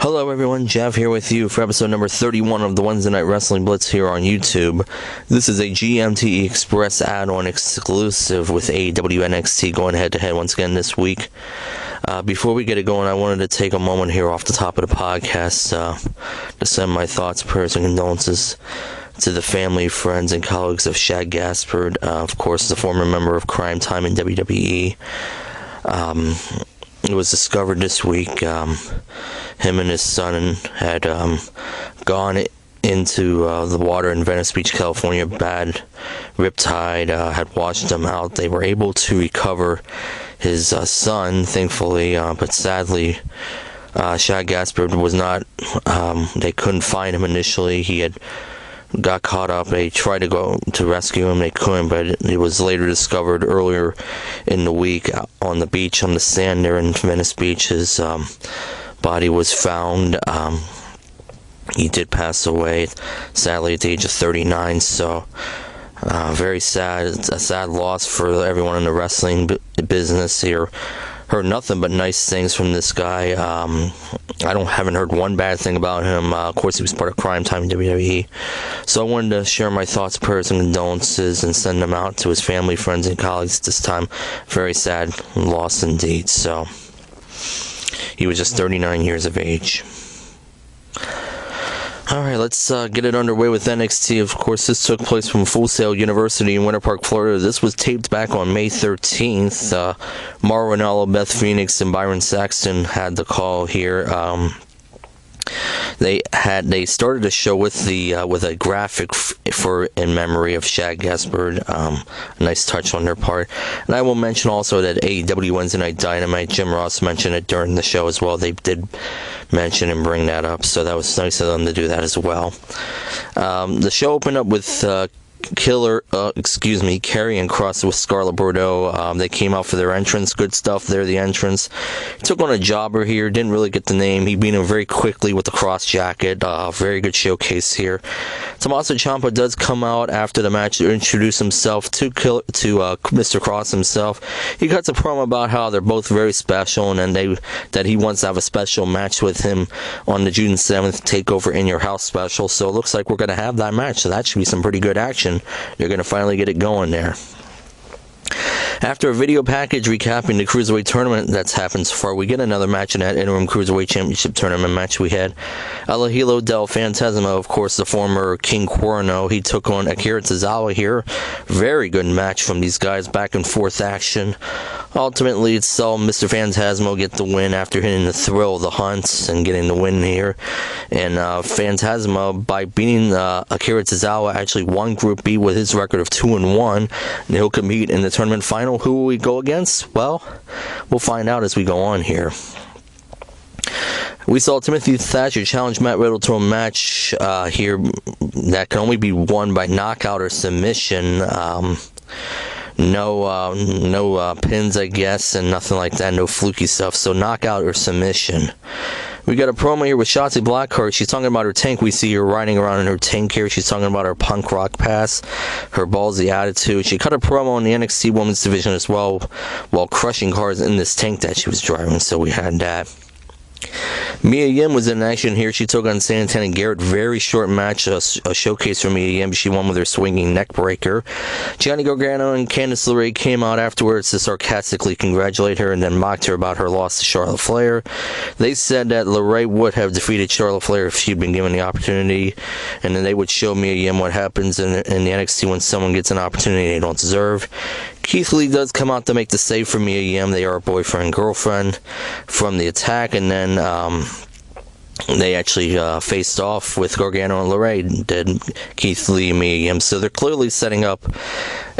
Hello everyone, Jeff here with you for episode number 31 of the Wednesday Night Wrestling Blitz here on YouTube. This is a GMTE Express add-on exclusive with AEW NXT going head-to-head once again this week. Before we get it going, I wanted to take a moment here off the top of the podcast to send my thoughts, prayers, and condolences to the family, friends, and colleagues of Shad Gaspard, of course, the former member of Crime Time in WWE. It was discovered this week, him and his son had gone into the water in Venice Beach, California, bad riptide, had washed them out. They were able to recover his son, thankfully, but sadly, Shad Gaspard was not, they couldn't find him initially. He had got caught up. They tried to go to rescue him. They couldn't, but it was later discovered earlier in the week on the beach, on the sand there in Venice Beach. His body was found. He did pass away, sadly, at the age of 39, so very sad. It's a sad loss for everyone in the wrestling business here. Heard nothing but nice things from this guy. I haven't heard one bad thing about him. Of course, he was part of Crime Time in WWE. So I wanted to share my thoughts, prayers, and condolences and send them out to his family, friends, and colleagues at this time. Very sad loss indeed. So he was just 39 years of age. Alright, let's get it underway with NXT. Of course, this took place from Full Sail University in Winter Park, Florida. This was taped back on May 13th. Mauro Ranallo, Beth Phoenix, and Byron Saxton had the call here. They started the show with a graphic in memory of Shad Gaspard. A nice touch on their part. And I will mention also that AEW Wednesday Night Dynamite, Jim Ross mentioned it during the show as well. They did mention and bring that up, so that was nice of them to do that as well. The show opened up with Karrion Kross with Scarlett Bordeaux. They came out for their entrance. Good stuff there, the entrance. He took on a jobber here. Didn't really get the name. He beat him very quickly with the cross jacket. Very good showcase here. Tommaso Ciampa does come out after the match to introduce himself to Mr. Kross himself. He cuts a promo about how they're both very special and that he wants to have a special match with him on the June 7th Takeover in Your House special. So it looks like we're going to have that match. So that should be some pretty good action. You're going to finally get it going there. After a video package recapping the Cruiserweight tournament that's happened so far, we get another match in that interim Cruiserweight Championship tournament match we had. El Hijo del Fantasma, of course, the former King Cuerno, he took on Akira Tozawa here. Very good match from these guys, back and forth action. Ultimately, it saw Mr. Phantasmo get the win after hitting the thrill of the Hunts and getting the win here. And Phantasmo, by beating Akira Tozawa, actually won Group B with his record of 2-1. And he'll compete in the tournament final. Who will we go against? Well, we'll find out as we go on here. We saw Timothy Thatcher challenge Matt Riddle to a match here that can only be won by knockout or submission. No pins, I guess, and nothing like that. No fluky stuff. So knockout or submission. We got a promo here with Shotzi Blackheart. She's talking about her tank. We see her riding around in her tank here. She's talking about her punk rock pass, her ballsy attitude. She cut a promo in the NXT Women's Division as well while crushing cars in this tank that she was driving. So we had that. Mia Yim was in action here. She took on Santana Garrett. Very short match, a showcase for Mia Yim. She won with her swinging neck breaker. Johnny Gargano and Candice LeRae came out afterwards to sarcastically congratulate her and then mocked her about her loss to Charlotte Flair. They said that LeRae would have defeated Charlotte Flair if she'd been given the opportunity, and then they would show Mia Yim what happens in the NXT when someone gets an opportunity they don't deserve. Keith Lee does come out to make the save for Mia Yim. They are boyfriend-girlfriend from the attack, and then they actually faced off with Gargano and LeRae, did Keith Lee and Mia Yim. So they're clearly setting up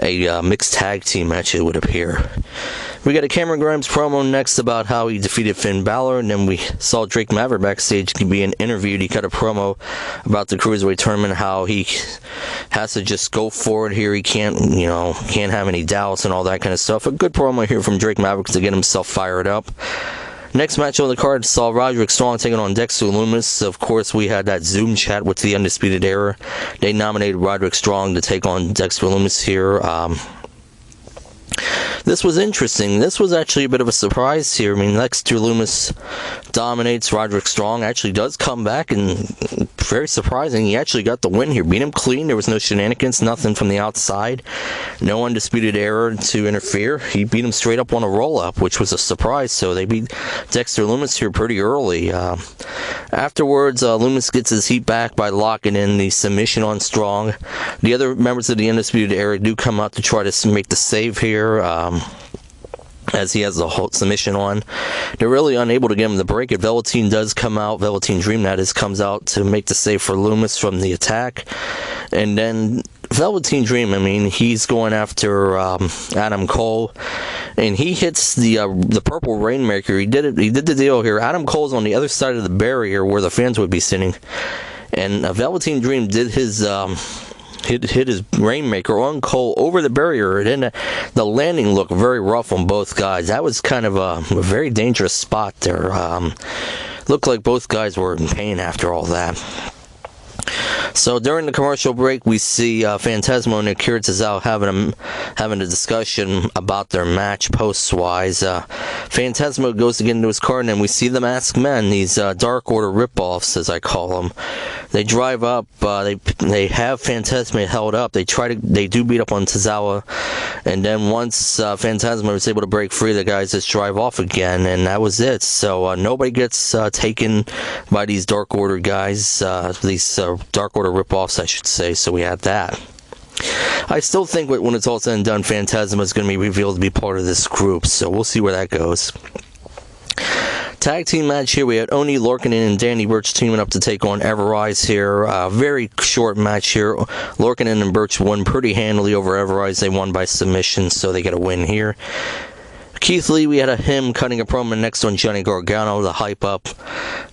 a mixed tag team match, it would appear. We got a Cameron Grimes promo next about how he defeated Finn Balor, and then we saw Drake Maverick backstage being interviewed. He cut a promo about the Cruiserweight tournament, how he has to just go forward here. He can't have any doubts and all that kind of stuff. A good promo here from Drake Maverick to get himself fired up. Next match on the card saw Roderick Strong taking on Dexter Loomis. Of course, we had that Zoom chat with the Undisputed Era. They nominated Roderick Strong to take on Dexter Loomis here. this was interesting. This was actually a bit of a surprise here. I mean, Dexter Loomis dominates. Roderick Strong actually does come back, and very surprising, he actually got the win here. Beat him clean. There was no shenanigans, nothing from the outside. No undisputed error to interfere. He beat him straight up on a roll-up, which was a surprise. So they beat Dexter Loomis here pretty early. Afterwards, Loomis gets his heat back by locking in the submission on Strong. The other members of the Undisputed Era do come out to try to make the save here, as he has the whole submission on. They're really unable to get him to break it. Velveteen does come out. Velveteen Dream, that is, comes out to make the save for Loomis from the attack. And then Velveteen Dream, I mean, he's going after Adam Cole, and he hits the purple Rainmaker. He did the deal here. Adam Cole's on the other side of the barrier where the fans would be sitting, and Velveteen Dream did his hit his Rainmaker on Cole over the barrier, and then the landing looked very rough on both guys. That was kind of a very dangerous spot there. Looked like both guys were in pain after all that. So during the commercial break, we see Phantasmo and Akira Tozawa having a discussion about their match post-wise. Phantasmo goes to get into his car, and then we see the Masked Men, these Dark Order rip-offs, as I call them. They drive up. They have Phantasmo held up. They do beat up on Tozawa, and then once Phantasmo is able to break free, the guys just drive off again, and that was it. So nobody gets taken by these Dark Order guys. These Dark Order rip-offs, I should say, so we had that. I still think when it's all said and done, Phantasma is going to be revealed to be part of this group, so we'll see where that goes. Tag team match here, we had Oni Lorcanen and Danny Burch teaming up to take on Everrise here. Very short match here. Lorcanen and Burch won pretty handily over Everrise. They won by submission, so they get a win here. Keith Lee, we had him cutting a promo next on Johnny Gargano to hype up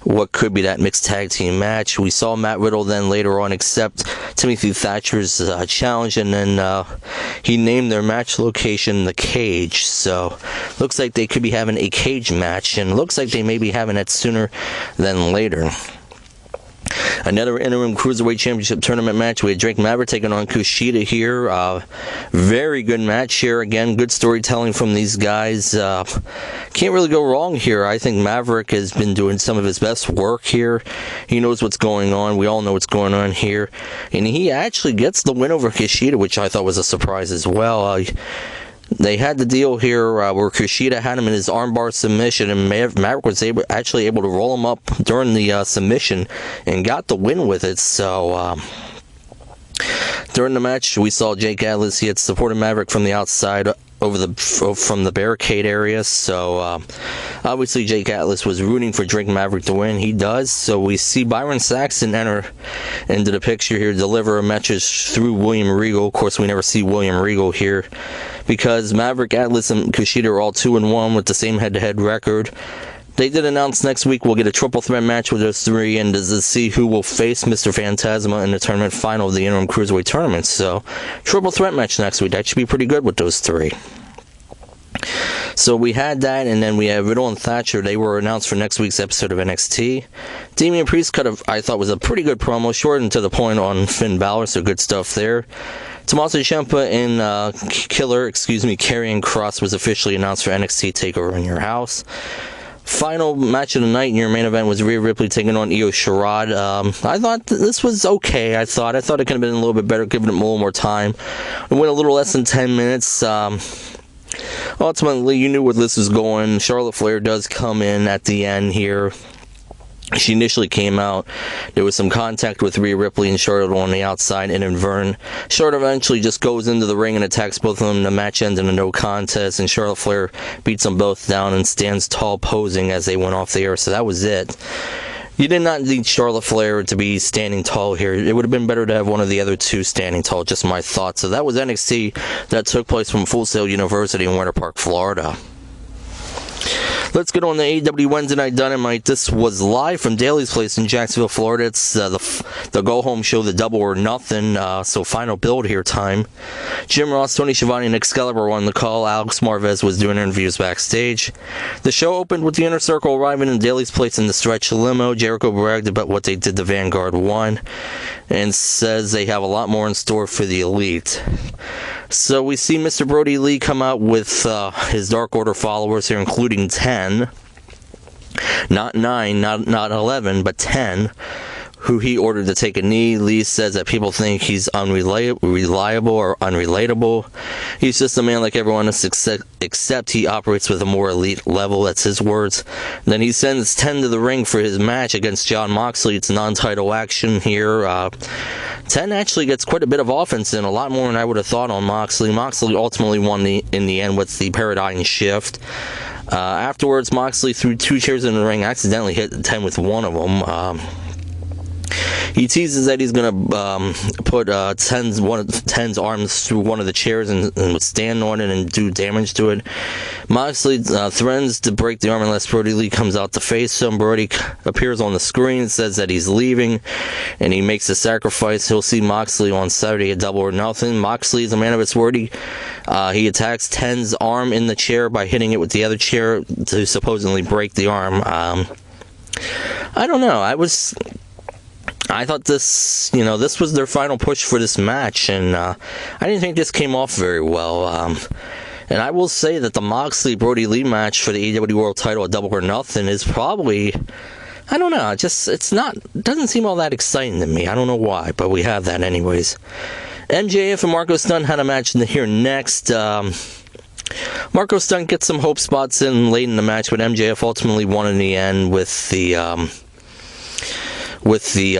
what could be that mixed tag team match. We saw Matt Riddle then later on accept Timothy Thatcher's challenge, and then he named their match location The Cage. So looks like they could be having a cage match, and looks like they may be having it sooner than later. Another interim Cruiserweight Championship tournament match. We had Drake Maverick taking on Kushida here. Very good match here. Again, good storytelling from these guys. Can't really go wrong here. I think Maverick has been doing some of his best work here. He knows what's going on. We all know what's going on here. And he actually gets the win over Kushida, which I thought was a surprise as well. They had the deal here where Kushida had him in his armbar submission, and Maverick was actually able to roll him up during the submission and got the win with it. So during the match, we saw Jake Atlas. He had supported Maverick from the outside from the barricade area. So obviously Jake Atlas was rooting for Drake Maverick to win. He does. So we see Byron Saxton enter into the picture here, deliver a message through William Regal. Of course, we never see William Regal here because Maverick, Atlas, and Kushida are all 2-1 with the same head-to-head record. They did announce next week we'll get a triple threat match with those three, and to see who will face Mr. Phantasma in the tournament final of the interim Cruiserweight tournament. So, triple threat match next week. That should be pretty good with those three. So we had that, and then we have Riddle and Thatcher. They were announced for next week's episode of NXT. Damian Priest I thought was a pretty good promo, short and to the point on Finn Balor, so good stuff there. Tommaso Ciampa and Karrion Kross was officially announced for NXT TakeOver in Your House. Final match of the night in your main event was Rhea Ripley taking on Io Shirai. I thought this was okay. I thought it could have been a little bit better, giving it a little more time. It went a little less than 10 minutes. Ultimately, you knew where this was going. Charlotte Flair does come in at the end here. She initially came out. There was some contact with Rhea Ripley and Charlotte on the outside, and then Charlotte eventually just goes into the ring and attacks both of them. The match ends in a no contest, and Charlotte Flair beats them both down and stands tall posing as they went off the air. So that was it. You did not need Charlotte Flair to be standing tall here. It would have been better to have one of the other two standing tall, just my thoughts. So that was NXT that took place from Full Sail University in Winter Park, Florida. Let's get on the AEW Wednesday Night Dynamite. This was live from Daly's Place in Jacksonville, Florida. It's the go-home show, the Double or Nothing, so final build here time. Jim Ross, Tony Schiavone, and Excalibur were on the call. Alex Marvez was doing interviews backstage. The show opened with the Inner Circle arriving in Daly's Place in the stretch limo. Jericho bragged about what they did to Vanguard 1 and says they have a lot more in store for the Elite. So we see Mr. Brodie Lee come out with his Dark Order followers here, including 10, not 9, not 11, but 10, who he ordered to take a knee. Lee says that people think he's unreliable or unrelatable. He's just a man like everyone else, except he operates with a more elite level. That's his words. Then he sends 10 to the ring for his match against Jon Moxley. It's non-title action here. 10 actually gets quite a bit of offense in, a lot more than I would have thought on Moxley. Moxley ultimately won in the end with the paradigm shift. Afterwards, Moxley threw 2 chairs in the ring, accidentally hit 10 with one of them. He teases that he's going to put 10's arms through one of the chairs and stand on it and do damage to it. Moxley threatens to break the arm unless Brodie Lee comes out to face him. Brodie appears on the screen, says that he's leaving, and he makes a sacrifice. He'll see Moxley on Saturday at Double or Nothing. Moxley is a man of his word. He attacks 10's arm in the chair by hitting it with the other chair to supposedly break the arm. I don't know. I thought this was their final push for this match, and I didn't think this came off very well. And I will say that the Moxley-Brodie Lee match for the AEW World Title at Double or Nothing is probably, I don't know, it doesn't seem all that exciting to me. I don't know why, but we have that anyways. MJF and Marco Stunt had a match here next. Marco Stunt gets some hope spots in late in the match, but MJF ultimately won in the end with the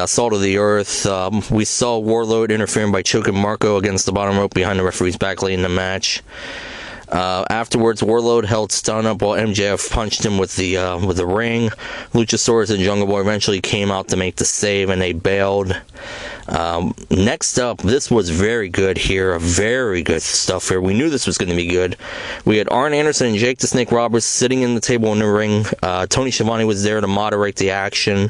Salt of the Earth. We saw Warlord interfering by choking Marco against the bottom rope behind the referee's back late in the match. Afterwards, Warlord held Stunt up while MJF punched him with the ring. Luchasaurus and Jungle Boy eventually came out to make the save, and they bailed. Next up, this was very good here. Very good stuff here. We knew this was going to be good. We had Arn Anderson and Jake the Snake Roberts sitting in the table in the ring. Tony Schiavone was there to moderate the action.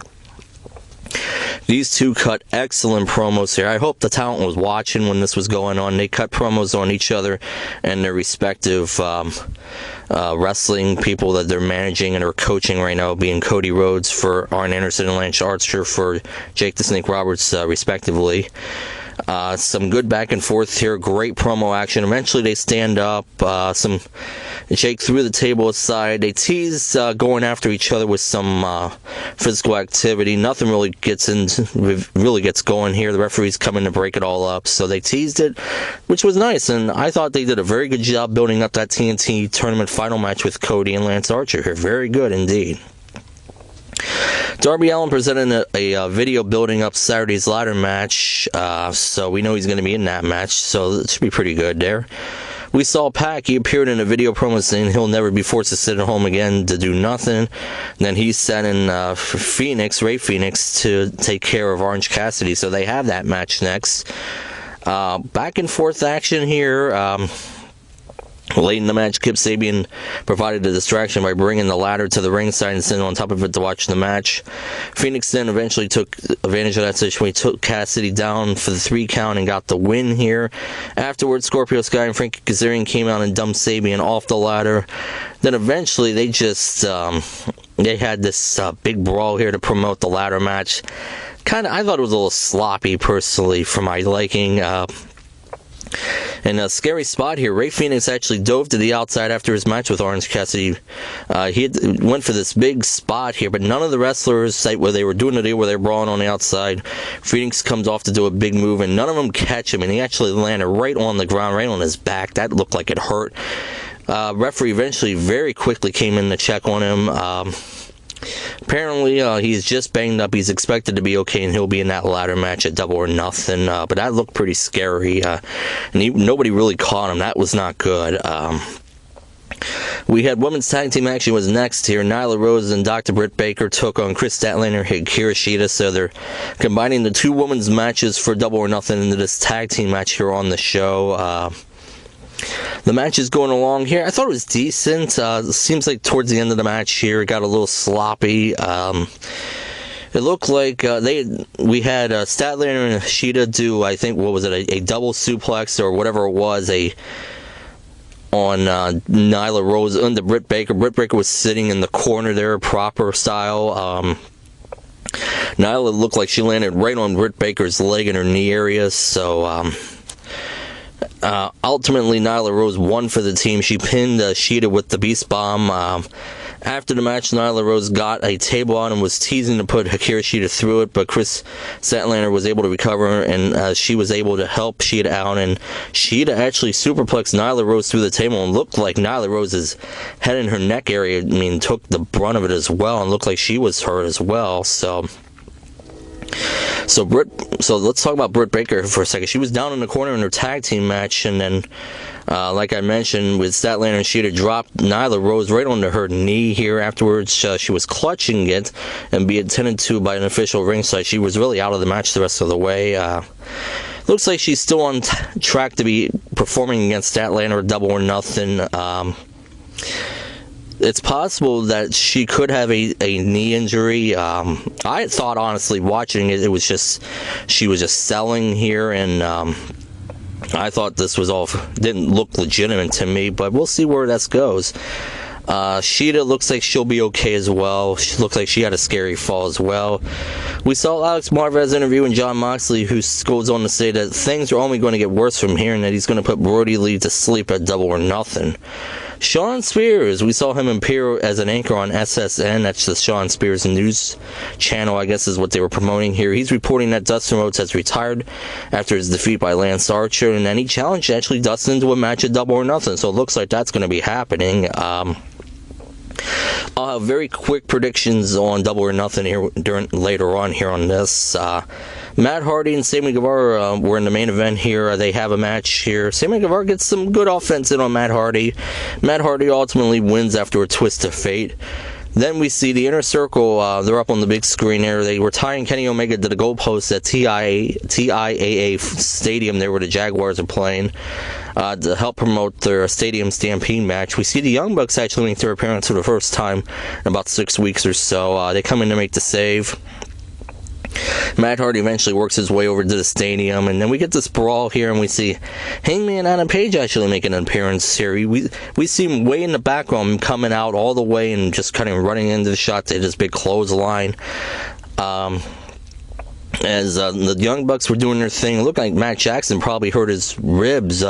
These two cut excellent promos here. I hope the talent was watching when this was going on. They cut promos on each other and their respective wrestling people that they're managing and are coaching right now, being Cody Rhodes for Arn Anderson and Lance Archer for Jake the Snake Roberts, respectively. Some good back and forth here. Great promo action. Eventually they stand up. Jake threw the table aside. They tease going after each other with some physical activity. Nothing really gets going here. The referee's coming to break it all up. So they teased it, which was nice. And I thought they did a very good job building up that TNT tournament final match with Cody and Lance Archer here. Very good indeed. Darby Allin presented a video building up Saturday's ladder match, so we know he's going to be in that match, so it should be pretty good there. We saw Pac. He appeared in a video promo saying he'll never be forced to sit at home again to do nothing. Then he sat in Ray Phoenix, to take care of Orange Cassidy, so they have that match next. Back and forth action here. Late in the match, Kip Sabian provided a distraction by bringing the ladder to the ringside and sitting on top of it to watch the match. Phoenix then eventually took advantage of that situation. He took Cassidy down for the 3 count and got the win here. Afterwards, Scorpio Sky and Frankie Kazarian came out and dumped Sabian off the ladder. Then eventually they just they had this big brawl here to promote the ladder match. I thought it was a little sloppy personally for my liking. And a scary spot here. Ray Phoenix actually dove to the outside after his match with Orange Cassidy. He went for this big spot here, but none of the wrestlers, where they were doing the deal where they were brawling on the outside, Phoenix comes off to do a big move, and none of them catch him, and he actually landed right on the ground, right on his back. That looked like it hurt. Referee eventually very quickly came in to check on him. Apparently, he's just banged up. He's expected to be okay, and he'll be in that ladder match at Double or Nothing. But that looked pretty scary, and nobody really caught him. That was not good. We had women's tag team action was next here. Nyla Rose and Dr. Britt Baker took on Chris Statlander and Hikaru Shida, so they're combining the 2 women's matches for Double or Nothing into this tag team match here on the show. The match is going along here. I thought it was decent. Seems like towards the end of the match here, it got a little sloppy. It looked like we had Statlander and Shida do, I think, what was it, a double suplex or whatever it was, on Nyla Rose under Britt Baker. Britt Baker was sitting in the corner there, proper style. Nyla looked like she landed right on Britt Baker's leg in her knee area, so ultimately Nyla Rose won for the team. She pinned Shida with the Beast Bomb. After the match, Nyla Rose got a table on and was teasing to put Hikaru Shida through it, but Chris Statlander was able to recover, and she was able to help Shida out, and Shida actually superplexed Nyla Rose through the table, and looked like Nyla Rose's head and her neck area, took the brunt of it as well, and looked like she was hurt as well. So let's talk about Britt Baker for a second. She was down in the corner in her tag team match, and then like I mentioned, with Statlander and Shida dropped Nyla Rose right onto her knee here. Afterwards, she was clutching it and being attended to by an official ringside. She was really out of the match the rest of the way. Looks like she's still on track to be performing against Statlander Double or Nothing. It's possible that she could have a knee injury. I thought, honestly, watching it, she was just selling here, and I thought this didn't look legitimate to me, but we'll see where this goes. Shida looks like she'll be okay as well. She looks like she had a scary fall as well. We saw Alex Marvez interviewing Jon Moxley, who goes on to say that things are only going to get worse from here, and that he's going to put Brodie Lee to sleep at Double or Nothing. Shawn Spears, we saw him appear as an anchor on SSN. That's the Shawn Spears news channel, I guess is what they were promoting here. He's reporting that Dustin Rhodes has retired after his defeat by Lance Archer, and then he challenged actually Dustin to a match at Double or Nothing, so it looks like that's going to be happening. I'll have very quick predictions on Double or Nothing here later on here on this. Matt Hardy and Sammy Guevara were in the main event here. They have a match here. Sammy Guevara gets some good offense in on Matt Hardy. Matt Hardy ultimately wins after a twist of fate. Then we see the Inner Circle. They're up on the big screen here. They were tying Kenny Omega to the goalpost at TIAA Stadium there where the Jaguars are playing to help promote their Stadium Stampede match. We see the Young Bucks actually make their appearance for the first time in about 6 weeks or so. They come in to make the save. Matt Hardy eventually works his way over to the stadium, and then we get this brawl here, and we see Hangman and Adam Page actually make an appearance here. We see him way in the background coming out all the way and just kind of running into the shot to this big clothesline. As the Young Bucks were doing their thing, it looked like Matt Jackson probably hurt his ribs.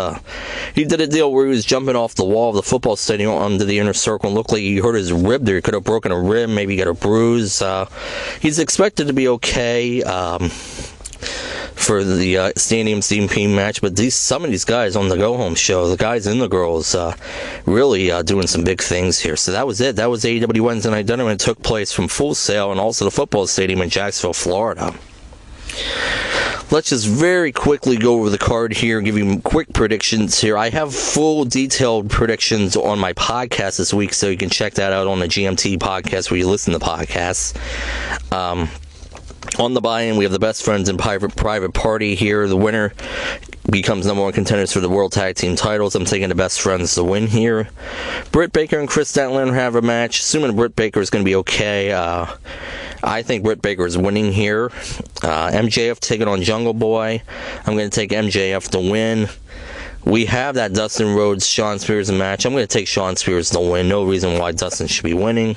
He did a deal where he was jumping off the wall of the football stadium onto the Inner Circle, and looked like he hurt his rib there. He could have broken a rib, maybe got a bruise. He's expected to be okay for the Stadium Stampede match, but some of these guys on the go-home show, the guys and the girls, really doing some big things here. So that was it. That was AEW Wednesday Night Dynamite. It took place from Full Sail and also the football stadium in Jacksonville, Florida. Let's just very quickly go over the card here, give you quick predictions here. I have full detailed predictions on my podcast this week, so you can check that out on the GMTE podcast where you listen to podcasts. On the buy-in, we have the Best Friends in Private Party here. The winner becomes number one contenders for the World Tag Team titles. I'm taking the Best Friends to win here. Britt Baker and Chris Statlander have a match. Assuming Britt Baker is going to be okay, I think Britt Baker is winning here. MJF taking on Jungle Boy. I'm going to take MJF to win. We have that Dustin Rhodes Shawn Spears match. I'm going to take Shawn Spears to win. No reason why Dustin should be winning.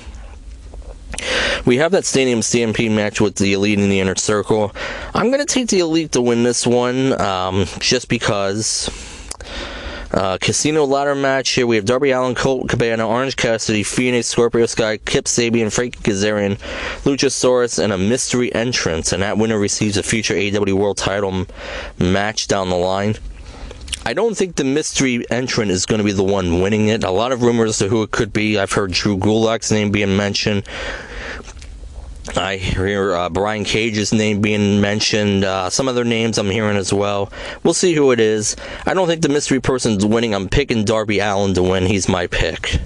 We have that Stadium Stampede match with the Elite in the Inner Circle. I'm going to take the Elite to win this one, just because. Casino ladder match here. We have Darby Allin, Colt Cabana, Orange Cassidy, Phoenix, Scorpio Sky, Kip Sabian, Frankie Kazarian, Luchasaurus, and a mystery entrance. And that winner receives a future AEW World Title match down the line. I don't think the mystery entrant is going to be the one winning it. A lot of rumors as to who it could be. I've heard Drew Gulak's name being mentioned. I hear Brian Cage's name being mentioned. Some other names I'm hearing as well. We'll see who it is. I don't think the mystery person's winning. I'm picking Darby Allin to win. He's my pick.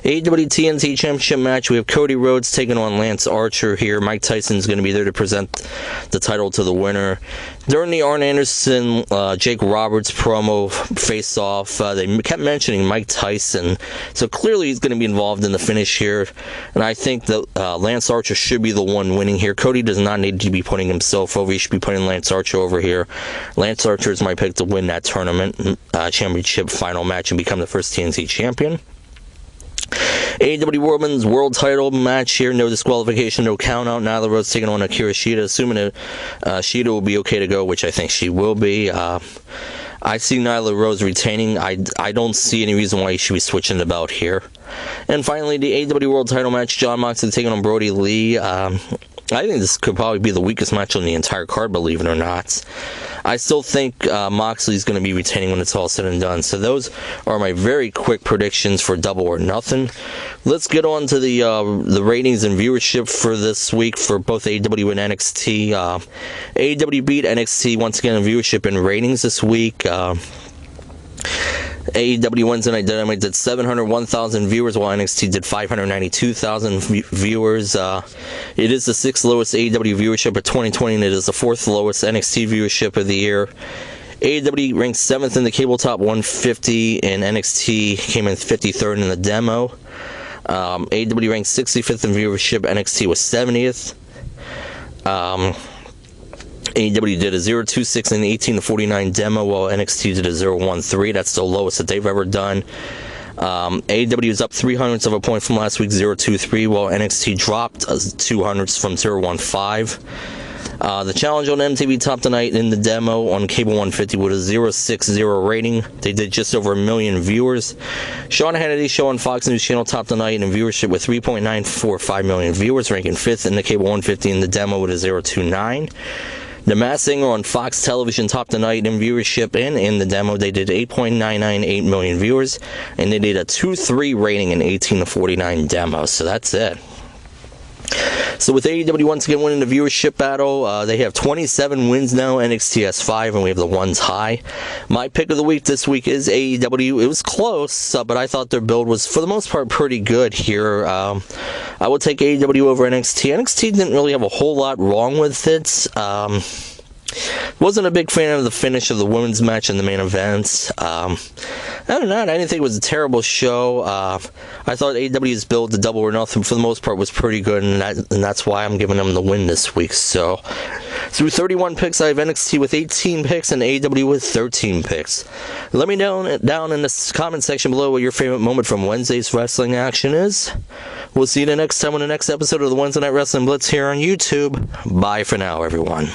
AEW TNT Championship match, we have Cody Rhodes taking on Lance Archer here. Mike Tyson's going to be there to present the title to the winner. During the Arn Anderson, Jake Roberts promo face-off, they kept mentioning Mike Tyson, so clearly he's going to be involved in the finish here, and I think that Lance Archer should be the one winning here. Cody does not need to be putting himself over. He should be putting Lance Archer over here. Lance Archer is my pick to win that tournament championship final match and become the first TNT champion. AEW Women's World Title match here, no disqualification, no count out. Nyla Rose taking on Akira Shida, assuming that Shida will be okay to go, which I think she will be. I see Nyla Rose retaining. I don't see any reason why she should be switching the belt here. And finally, the AEW World Title match, Jon Moxley taking on Brodie Lee. I think this could probably be the weakest match on the entire card, believe it or not. I still think Moxley's going to be retaining when it's all said and done. So those are my very quick predictions for Double or Nothing. Let's get on to the ratings and viewership for this week for both AEW and NXT. AEW beat NXT once again in viewership and ratings this week. AEW Wednesday Night Dynamite did 701,000 viewers, while NXT did 592,000 viewers. It is the 6th lowest AEW viewership of 2020, and it is the 4th lowest NXT viewership of the year. AEW ranked 7th in the cable top 150, and NXT came in 53rd in the demo. AEW ranked 65th in viewership, NXT was 70th. AEW did a 0.26 in the 18-49 demo, while NXT did a 0.13. That's the lowest that they've ever done. AEW is up 0.03 of a point from last week's 0.23, while NXT dropped 0.02 from 0.15. The challenge on MTV Top Tonight in the demo on Cable 150 with a 0.60 rating. They did just over 1 million viewers. Sean Hannity's show on Fox News Channel Top Tonight in viewership with 3.945 million viewers, ranking 5th in the Cable 150 in the demo with a 0.29. The Masked Singer on Fox Television Top Tonight in viewership and in the demo, they did 8.998 million viewers, and they did a 2.3 rating in 18-49 demo, so that's it. So with AEW once again winning the viewership battle, they have 27 wins now, NXT has 5, and we have the 1 tie. My pick of the week this week is AEW. It was close, but I thought their build was, for the most part, pretty good here. I would take AEW over NXT. NXT didn't really have a whole lot wrong with it. Wasn't a big fan of the finish of the women's match in the main event. Other than that, I didn't think it was a terrible show. I thought AEW's build, the Double or Nothing, for the most part, was pretty good, and that's why I'm giving them the win this week. So, through 31 picks, I have NXT with 18 picks and AEW with 13 picks. Let me know down in the comment section below what your favorite moment from Wednesday's wrestling action is. We'll see you the next time on the next episode of the Wednesday Night Wrestling Blitz here on YouTube. Bye for now, everyone.